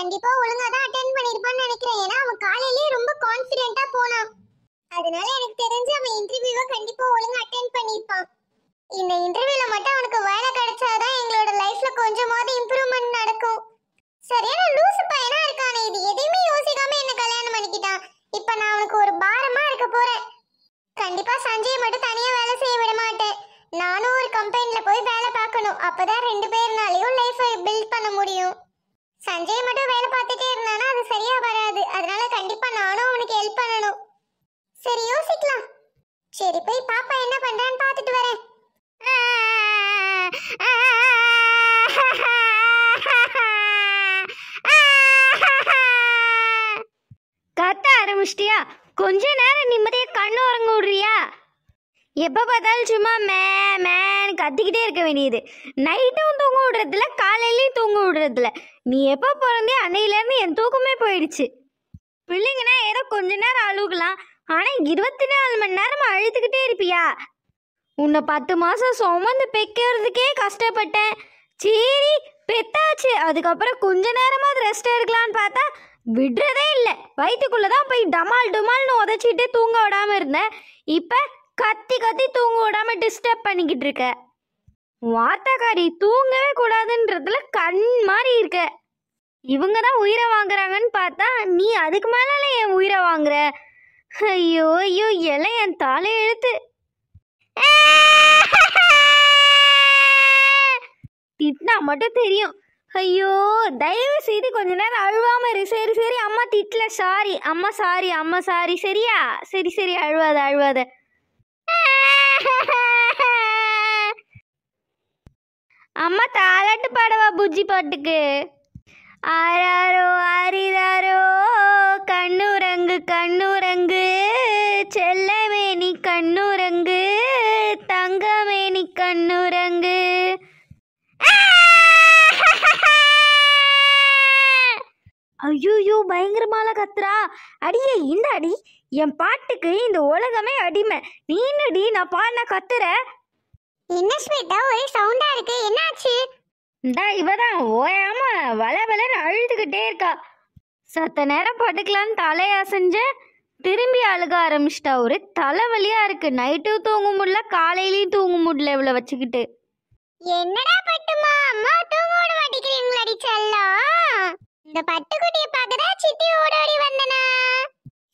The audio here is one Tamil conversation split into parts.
கண்டிப்பா ஒழுங்கா தான் அட்டெண்ட் பண்ணிருப்பான்னு நினைக்கிறேன். ஏன்னா அவன் காலையிலேயே ரொம்ப கான்ஃபிடென்ட்டா போனான். அதனால எனக்கு தெரிஞ்சு அவன் இன்டர்வியூவை கண்டிப்பா ஒழுங்கா அட்டெண்ட் பண்ணிருப்பான். இந்த இன்டர்வியூல மட்டும் அவனுக்கு வேலை கிடைச்சாதான் எங்களோட லைஃப்ல கொஞ்சமாவது இம்ப்ரூவ்மெண்ட் நடக்கும். சரியான லூசு பையனா இருக்கானே, இது எதையுமே யோசிக்காம என்ன கல்யாணம் பண்ணிக்கிட்டான். இப்ப நான் அவனுக்கு ஒரு பாரமா இருக்க போறேன். கண்டிப்பா சஞ்சய் மட்டும் தனியா வேலை செய்ய விட மாட்டேன். நானும் ஒரு கம்பெனில போய் வேலை பார்க்கணும். அப்பதான் ரெண்டு பேர்னாலையும் லைஃபை பில்ட் பண்ண முடியும். சஞ்சய் மட்டும் வேலை பார்த்துட்டே இருந்தானா அது சரியா வராது. அதனால கண்டிப்பா நானும் அவனுக்கு ஹெல்ப் பண்ணணும். சரி யோசிக்கலாம். சரி போய் பாப்பா என்ன பண்றான்னு பார்த்துட்டு வரேன். கத்த ஆரம்பிச்சிட்டியா? கொஞ்ச நேரம் நிம்மதியா கண்ணு உறங்க விடுறியா? எப்போ பார்த்தாலும் சும்மா மேன்னு கத்திக்கிட்டே இருக்க வேண்டியது. நைட்டும் தூங்க விடுறதில்ல, காலையிலையும் தூங்க விடுறதில்ல. நீ எப்போ பிறந்தே அன்னையிலேருந்து என் தூக்கமே போயிடுச்சு. பிள்ளைங்கன்னா ஏதோ கொஞ்ச நேரம் அழுகலாம், ஆனால் 24 மணி நேரம் அழுதுகிட்டே இருப்பியா? உன்னை 10 மாதம் சுமந்து பெக்கிறதுக்கே கஷ்டப்பட்டேன். சரி பெத்தாச்சு, அதுக்கப்புறம் கொஞ்ச நேரமாவது ரெஸ்ட் எடுக்கலான்னு பார்த்தா விடுறதே இல்லை. வயிற்றுக்குள்ளே தான் போய் டமால் டுமால்னு உதச்சிட்டு தூங்க விடாமல் இருந்தேன். இப்போ கத்தி கத்தி தூங்க விடாமல் டிஸ்டர்ப் பண்ணிக்கிட்டு இருக்க. வார்த்தைக்காரி தூங்கவே கூடாதுன்றதுல கண் மாதிரி இருக்க. இவங்க தான் உயிரை வாங்குறாங்கன்னு பார்த்தா நீ அதுக்கு மேலே என் உயிரை வாங்குற. ஐயோ ஐயோ எல்லாம் என் தலை எழுத்து. திட்டினா மட்டும் தெரியும். ஐயோ தயவு செய்து கொஞ்ச நேரம் அழுவாம இரு. சரி சரி அம்மா திட்டல, சாரி அம்மா, சாரி அம்மா, சாரி. சரியா? சரி சரி அழுவாத அழுவாத. அம்மா தாலாட்டு பாடவா புஜ்ஜி பாட்டுக்கு? ஆராரோ ஆரிராரோ கண்ணுரங்கு கண்ணுரங்கு செல்லமேனி கண்ணுரங்கு தங்கமேனி கண்ணுரங்கு. ஐயோ பயங்கரமால கத்துறா. அடியே இந்த அடி என் பாட்டுக்கு இந்த உலகமே அடிமை. நீ என்னடி நான் பாடின கத்துற? என்ன ஸ்வேதா ஒரே சவுண்டா இருக்கு, என்னாச்சு? இந்தா இவதான் ஓயாம வளவலன்னு அழுதுகிட்டே இருக்கா. சத்த நேரம் படுக்கலான்னு தலையா செஞ்ச திரும்பி அழுக ஆரம்பிச்சிட்டா. ஒரு தலைவலியா இருக்கு. நைட்டும் தூங்க முடியல, காலையிலயும் தூங்க முடியல இவளை வச்சுக்கிட்டு. என்னடா பட்டுமா, அம்மா தூங்க விட மாட்டேங்கிறீங்களாடி செல்லம்? இந்த பட்டுக்குட்டியை பார்க்கதான் சித்தி ஓடோடி வந்தனா.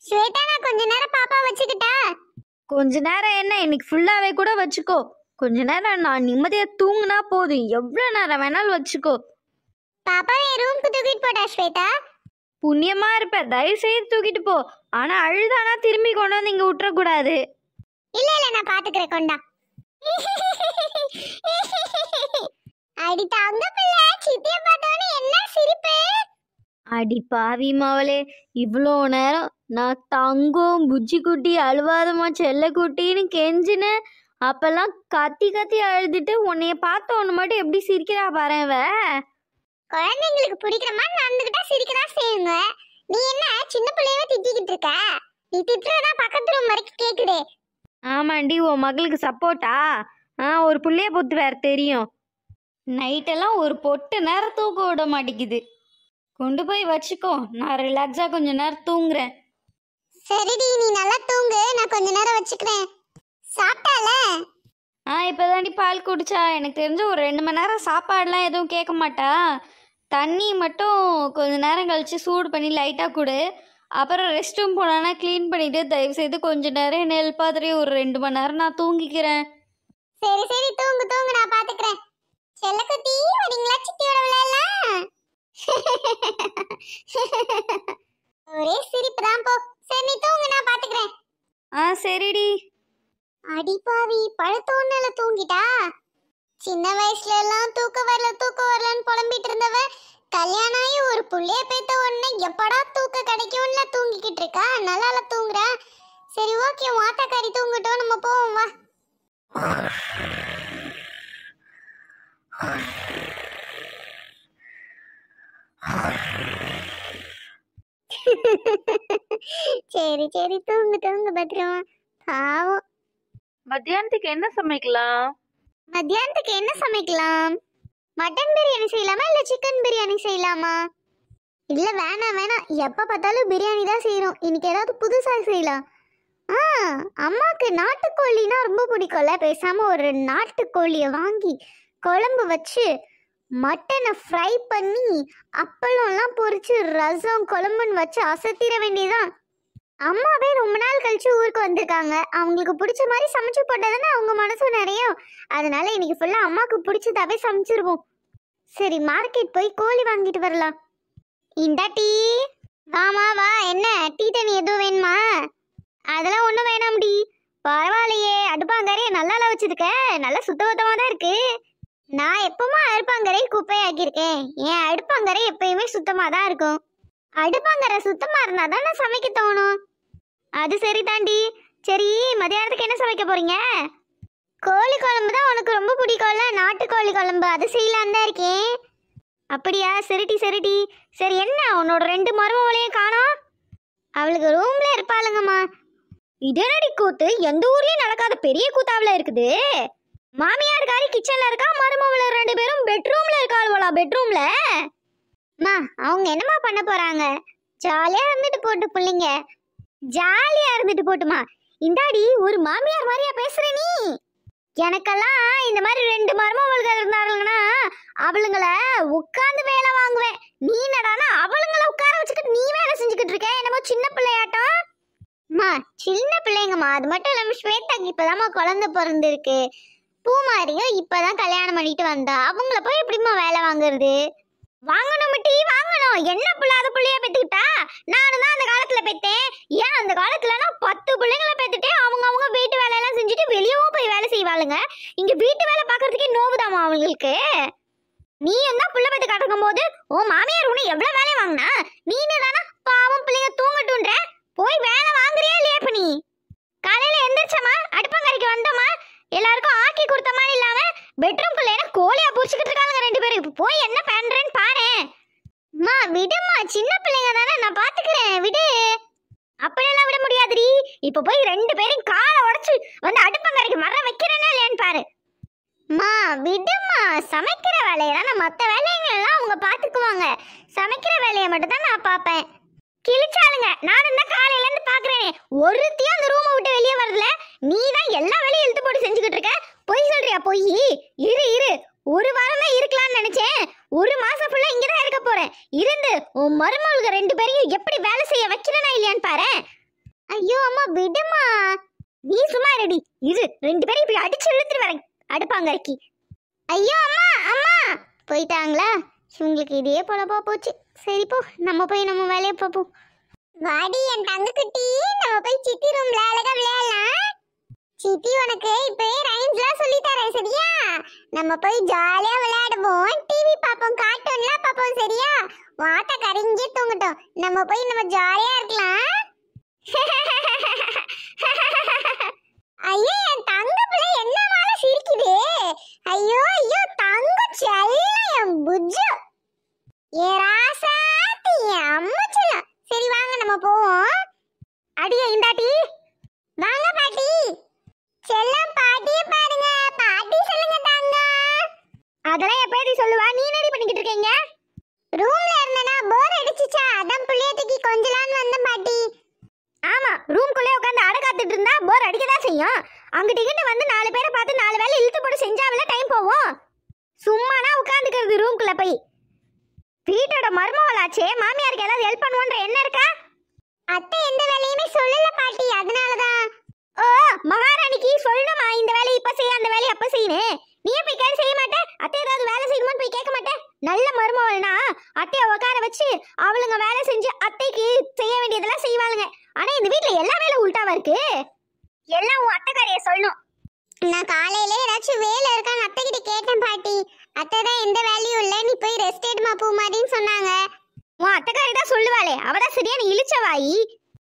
ஸ்வேதா நான் கொஞ்ச நேரம் பாப்பா வச்சுக்கிட்டா? கொஞ்ச நேரம் என்ன, இன்னைக்கு ஃபுல்லாவே கூட வச்சுக்கோ. கொஞ்ச நேரம் நான் நிம்மதியா தூங்குனா போதும், எவ்வளவு நேரம் வேணாலும் வச்சுக்கோ. பாப்பாவை ரூமுக்கு தூக்கிட்டு போடா ஸ்வேதா. புண்ணியமா இருப்ப, தயவு செய்து தூக்கிட்டு போ. ஆனா அழுதானா திரும்பி கொண்டு வந்து இங்க விட்டுறக்கூடாது. இல்ல இல்ல நான் பாத்துக்கிறேன், கொண்டா. அடி தங்க பிள்ளை, சித்திய பார்த்தவனே என்ன சிரிப்பு. அடி பாவி மவளே, இவ்வளோ நேரம் நான் தங்கம் புஜ்ஜி குட்டி அழுவாதமா செல்ல குட்டின்னு கெஞ்சினேன். அப்பெல்லாம் கத்தி கத்தி அழுதுட்டு உன்னைய பார்த்த ஒன்று மட்டும் எப்படி சிரிக்கிறா பாருவ. குழந்தைங்களுக்கு பிடிக்கிற மாதிரி நடந்துகிட்டா சிரிக்கதான் செய்யுங்க. நீ என்ன சின்ன பிள்ளையவே திட்டிக்கிட்டு இருக்க? நீ திட்டுறதா பக்கத்து ரூம் வரைக்கும் கேக்குதே. ஆமாண்டி, உன் மகளுக்கு சப்போர்ட்டா? ஒரு புள்ளைய பொத்து வேற தெரியும். நைட்டெல்லாம் ஒரு பொட்டு நேரம் தூக்க விட மாட்டேங்குது. கொண்டு போய் வச்சுக்கோ, நான் ரிலாக்ஸா கொஞ்ச நேரம் தூங்குறேன். சரிடி நீ நல்லா தூங்கு, நான் கொஞ்ச நேரம் வச்சுக்கிறேன். சாப்பிட்டால? இப்போதாண்டி பால் குடிச்சா. எனக்கு தெரிஞ்சு ஒரு 2 மணி நேரம் சாப்பாடுலாம் எதுவும் கேட்க மாட்டா. தண்ணி மட்டும் கொஞ்ச நேரம் கழிச்சு சூடு பண்ணி லைட்டாக கொடு. அப்புறம் ரெஸ்ட் ரூம் போனானா க்ளீன் பண்ணிவிட்டு தயவுசெய்து கொஞ்ச நேரம் என்ன ஹெல்ப் பார்த்துட்டு ஒரு 2 மணி நேரம் நான் தூங்கிக்கிறேன். சரி சரி தூங்கு தூங்கு, நான் பார்த்துக்கிறேன். செல்லக்குட்டி வரீங்களா சித்தியோட விளையாடலாம்? ஒரே சிரிப்பு தான் போ. சரி நீ தூங்கு, நான் பார்த்துக்கிறேன். சரிடி. அடிப்பாவி, பழுத்தோன்னால தூங்கிட்டா. சின்ன வயசுல எல்லாம் தூக்க வரலன்னு புலம்பிட்டு இருந்தவ கல்யாணம் ஆகி ஒரு புள்ளைய பேத்த உடனே எப்படா தூக்க கிடைக்கும்ல தூங்கிக்கிட்டு இருக்கா. நல்லா தூங்குறா. சரி ஓகே, மாத்தாக்காரி தூங்கட்டும், நம்ம போவோம் வா. சரி சரி தூங்கு தூங்கு பத்திரமா. பாவம். மத்தியானத்துக்கு என்ன சமைக்கலாம்? மட்டன் பிரியாணி செய்யலாமா இல்ல சிக்கன் பிரியாணி செய்யலாமா? இல்ல வேணாம் வேணாம், எப்ப பார்த்தாலும் பிரியாணி தான் செய்யறோம், இன்னைக்கு ஏதாவது புதுசா செய்யலாம். அம்மாக்கு நாட்டுக்கோழினா ரொம்ப பிடிக்கும்ல, பேசாம ஒரு நாட்டுக்கோழியை வாங்கி குழம்பு வச்சு மட்டனை ஃப்ரை பண்ணி அப்பளம்லாம் பொரிச்சு ரசம் குழம்புன்னு வச்சு அசத்திர வேண்டியதான். அம்மாவே ரொம்ப நாள் கழிச்சு ஊருக்கு வந்திருக்காங்க, அவங்களுக்கு பிடிச்ச மாதிரி சமைச்சு போட்டதானே அவங்க மனசு நிறையும். அதனால இன்னைக்கு ஃபுல்லா அம்மாவுக்கு பிடிச்சதாவே சமைச்சிருவோம். சரி, மார்க்கெட் போய் கோழி வாங்கிட்டு வரலாம். இந்த டீ. வாமா வா. என்ன டீ தண்ணி எதுவும் வேணுமா? அதெல்லாம் ஒன்றும் வேணாம்டி. பரவாயில்லையே, அடுப்பாங்கரையை நல்லா வச்சிருக்க, நல்லா சுத்தபத்தமாக தான் இருக்கு. நான் எப்பவுமே அடுப்பாங்கரை குப்பையாக்கியிருக்கேன், என் அடுப்பாங்கரை எப்பயுமே சுத்தமாக தான் இருக்கும். அடுப்பாங்கரை சுத்தமாக இருந்தால் தானே சமைக்க தோணும். அது சரி தாண்டி. சரி, மதியானத்துக்கு என்ன சமைக்க போறீங்க? கோழி குழம்பு தான் உனக்கு ரொம்ப பிடிக்கும்ல, நாட்டுக்கோழி குழம்பு, அது செய்யலான் தான் இருக்கேன். அப்படியா? சரிடி சரிடி. சரி, என்ன உன்னோட 2 மருமகளையும் காணோம்? அவளுக்கு ரூம்ல இருப்பாளுங்கம்மா. இதனடி கூத்து, எந்த ஊர்லயும் நடக்காத பெரிய கூத்தாவில இருக்குது. மாமியார் காரி கிச்சன்ல இருக்கா, மருமவள 2 பேரும் பெட்ரூம்ல இருக்காளுவலா. பெட்ரூம்ல அவங்க என்னமா பண்ண போறாங்க? ஜாலியா இருந்துட்டு போட்டு பிள்ளைங்க, ஜாலியா இருந்துட்டு போட்டுமா. இந்தாடி, ஒரு மாமியார் மாதிரியா பேசுற நீ? எனக்கெல்லாம் இந்த மாதிரி 2 மருமவள்கள் இருந்தாங்கன்னா அவளுங்கள உட்கார்ந்து வேலை வாங்குவேன். நீ என்னடானா அவளுங்கள உட்கார வச்சுக்கிட்டு நீ வேலை செஞ்சுக்கிட்டு இருக்க, என்னமோ சின்ன பிள்ளையாட்டம். சின்ன பிள்ளைங்கம்மா, அது மட்டும் இல்லாம ஸ்வேதாக்கு இப்பதாம்மா குழந்தை பிறந்திருக்கு, பூமாரியும் இப்பதான் கல்யாணம் பண்ணிட்டு வந்தா, அவங்கள போய் எப்படிமா வேலை வாங்குறது? வாங்கணும் டீ வாங்கணும். என்ன பிள்ளாத பிள்ளையா பெத்துக்கிட்டா? நானும் தான் அந்த காலத்துல பெத்தேன். ஏன் அந்த காலத்துலனா 10 பிள்ளைங்களை பெத்துட்டு அவங்க வீட்டு வேலையெல்லாம் செஞ்சுட்டு வெளியவும் போய் வேலை செய்வாளுங்க. இங்க வீட்டு வேலை பாக்குறதுக்கே நோவுதாமா அவங்களுக்கு. நீ என்ன பிள்ளை பெத்து காட்டுக்கும் போது உன் மாமியார் உன்னை எவ்வளவு வேலை வாங்கினா? நீ என்னதானா பாவம் பிள்ளைங்க தூங்கட்டுன்ற போய் வேலை வாங்குறியா இல்லையா? இப்ப நீ காலையில எந்திரிச்சமா, அடுப்பங்கரைக்கு வந்தோமா, எல்லாருக்கும் ஆக்கி கொடுத்த மாதிரி இல்லாம பெட்ரூம்குள்ள என்ன கோழியா பூச்சிக்கிட்டு இருக்காங்க 2 பேரும். இப்ப போய் என்ன பண்றேன்னு பாரு. விடுமா, சின்ன பிள்ளைங்க தானே, நான் பாத்துக்கிறேன், விடு. அப்படியெல்லாம் விட முடியாதுடி. இப்ப போய் 2 பேரும் காலை உடைச்சு வந்து அடுப்பங்கரைக்கு வர வைக்கிறேன்னா இல்லையான்னு பாரு. விடுமா, சமைக்கிற வேலையெல்லாம் மற்ற வேலைங்கெல்லாம் அவங்க பாத்துக்குவாங்க, சமைக்கிற வேலையை மட்டும் தான் நான் பாப்பேன். கிழிச்சாளுங்க, நானும் தான் காலையில இருந்து பாக்குறேனே, ஒருத்தையும் அந்த ரூமை விட்டு வெளியே வரல. நீ தான் எல்லா வேலையும் இழுத்து போட்டு செஞ்சுக்கிட்டு இருக்க. பொய் சொல்றியா? பொய். இரு, 1 வாரமே இருக்கலாம்னு நினைச்சேன், 1 மாசம் ஃபுல்லா இங்கதான் இருக்க போறேன். இருந்து உன் மருமகளுக்கு 2 பேரையும் எப்படி வேலை செய்ய வைக்கிறேனா இல்லையான்னு பாரு. ஐயோ அம்மா, விடுமா. நீ சும்மா ரெடி இரு, 2 பேரையும் இப்படி அடிச்சு இழுத்துட்டு வரேன் அடுப்பாங்கரைக்கு. ஐயோ அம்மா அம்மா, போயிட்டாங்களா? இவங்களுக்கு இதே போலப்பா போச்சு. சரி போ, நம்ம போய் நம்ம வேலையை பார்ப்போம். வாடி என் தங்க குட்டி, நம்ம போய் சித்தி ரூம்ல அழகா விளையாடலாம். சித்தி உனக்கு இப்பவே ரைம்ஸ்லாம் சொல்லி தரேன், சரியா? நம்ம போய் ஜாலியா விளையாடுவோம், டிவி பார்ப்போம், கார்ட்டூன்லாம் பார்ப்போம், சரியா? வாட்ட கரைஞ்சே தூங்கட்டும், நம்ம போய் நம்ம ஜாலியா இருக்கலாம். ஐயோ என் தங்க பிள்ளை என்ன மாலை சிரிக்குது. ஐயோ ஐயோ, தங்க செல்லம் என் புஜ்ஜு, ஏ ராசாத்தி, என் அம்முச்சலாம். சரி வாங்க நம்ம போவோம். அடியே இந்தாட்டி, வாங்க பாட்டி. செல்லம் பாட்டியை பாருங்க, பாட்டி சொல்லுங்க தாங்க. அதெல்லாம் எப்படி சொல்லுவா? நீ என்னடி பண்ணிக்கிட்டு இருக்கீங்க? ரூம்ல இருந்தனா போர் அடிச்சுச்சா, அதான் புள்ளைய தூக்கி கொஞ்சலான்னு வந்தேன் பாட்டி. ஆமா, ரூம்குள்ளே உட்காந்து அடை காத்துட்டு இருந்தா போர் அடிக்கதான் செய்யும். அங்கிட்ட இங்கிட்ட வந்து 4 பேரை பார்த்து 4 வேலை இழுத்து போட்டு செஞ்சாவில டைம் போகும். சும்மானா உட்காந்துக்கிறது ரூம்குள்ள போய். வீட்டோட மருமவளாச்சே, மாமியாருக்கு ஏதாவது ஹெல்ப் பண்ணுவோன்ற என்ன இருக்கா? அத்தை எந்த வேலையுமே சொல்லல பாட்டி, அதனாலதான். ஓ, மகாராணிக்கு சொல்லணுமா இந்த வேலையை இப்ப செய்ய, அந்த வேலையை அப்ப செய்யணும். நீயே போய் கேட்டு செய்ய மாட்டே? அத்தை ஏதாவது வேலை செய்யணும்னு போய் கேட்க மாட்டேன்? நல்ல மருமவள்னா அத்தையை உட்கார வச்சு அவளுங்க வேலை செஞ்சு அத்தைக்கு செய்ய வேண்டியதெல்லாம் செய்வாளுங்க. ஆனா இந்த வீட்டுல எல்லா வேலை உள்டாவா இருக்கு. எல்லாம் உன் அத்தைக்காரிய சொல்லணும். நான் காலையில ஏதாச்சும் வேலை இருக்கான்னு அத்தை கிட்ட கேட்டேன் பாட்டி. அத்தை தான் எந்த வேலையும் இல்லை, நீ போய் ரெஸ்ட் எடுமா பூ மாதிரின்னு சொன்னாங்க. உன் அத்தைக்காரி தான் சொல்லுவாளே, அவதான் சரியான இழிச்சவாயி.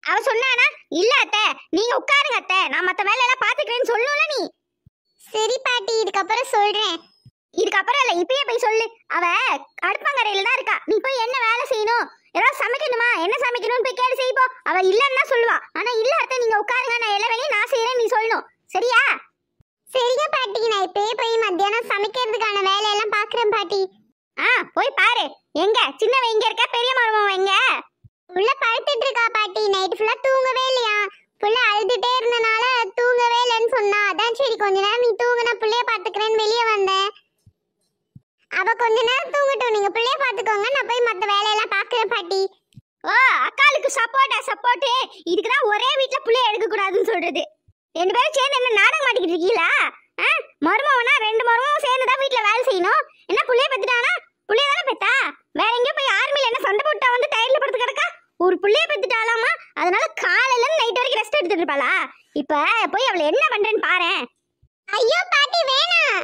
அவ சொன்னானா, இல்ல அத்தை நீங்க உட்காருங்க அத்தை, நான் மத்த வேலையெல்லாம் பாத்துக்கிறேன்னு சொல்லணும்ல நீ. சரி பாட்டி, இதுக்கப்புறம் சொல்றேன். இதுக்கப்புறம் இல்ல, இப்பயே போய் சொல்லு. அவ அடுப்பங்கரையில தான் இருக்கா, நீ போய் என்ன வேலை செய்யணும், ஏதாவது சமைக்கணுமா, என்ன சமைக்கணும்னு போய் கேட்டு செய்ப்போ. அவ இல்லன்னா சொல்லுவா. ஆனா இல்ல அத்தை நீங்க உட்காருங்க, நான் எல்லா வேலையும் நான் செய்யறேன் நீ சொல்லணும், சரியா? சரிங்க பாட்டி, நான் இப்பயே போய் மத்தியானம் சமைக்கிறதுக்கான வேலையெல்லாம் பாக்குறேன் பாட்டி. போய் பாரு. எங்க சின்னவ எங்க இருக்கா, பெரிய மருமவ எங்க? உள்ள படுத்துட்டு இருக்கா பாட்டி. நைட் ஃபுல்லா தூங்கவே இல்லையா. புள்ள அழுதுட்டே இருந்தனால தூங்கவே இல்லைன்னு சொன்னா. அதான் சரி கொஞ்ச நேரம் நீ தூங்குனா புள்ளைய பாத்துக்கிறேன்னு வெளியே வந்தேன். அவ கொஞ்ச நேரம் தூங்கட்டும், நீங்க புள்ளைய பாத்துக்கோங்க, நான் போய் மத்த வேலையெல்லாம் பாக்குறேன் பாட்டி. ஓ, அக்காளுக்கு சப்போர்ட். இதுக்குதான் ஒரே வீட்டுல புள்ளைய எடுக்க கூடாதுன்னு சொல்றது. 2 பேரும் சேர்ந்து என்ன நாடகம் மாட்டிக்கிட்டு இருக்கீங்களா? மருமவனா 2 மருமவும் சேர்ந்துதான் வீட்டுல வேலை செய்யணும். என்ன புள்ளைய பெத்துட்டானா? புள்ளைய தானே பெத்தா. வேற எங்கேயோ போய் ஆர்மில என்ன சண்டை போட்டா வந்து டயர்ல படுத்து கிடக்கா. ஒரு புள்ளைய பெத்துட்டாலாமா, அதனால காலையில இருந்து நைட் வரைக்கும் ரெஸ்ட் எடுத்துட்டு இருப்பாளா? இப்ப போய் அவளை என்ன பண்றேன்னு பாரு. ஐயோ பாட்டி வேணாம்.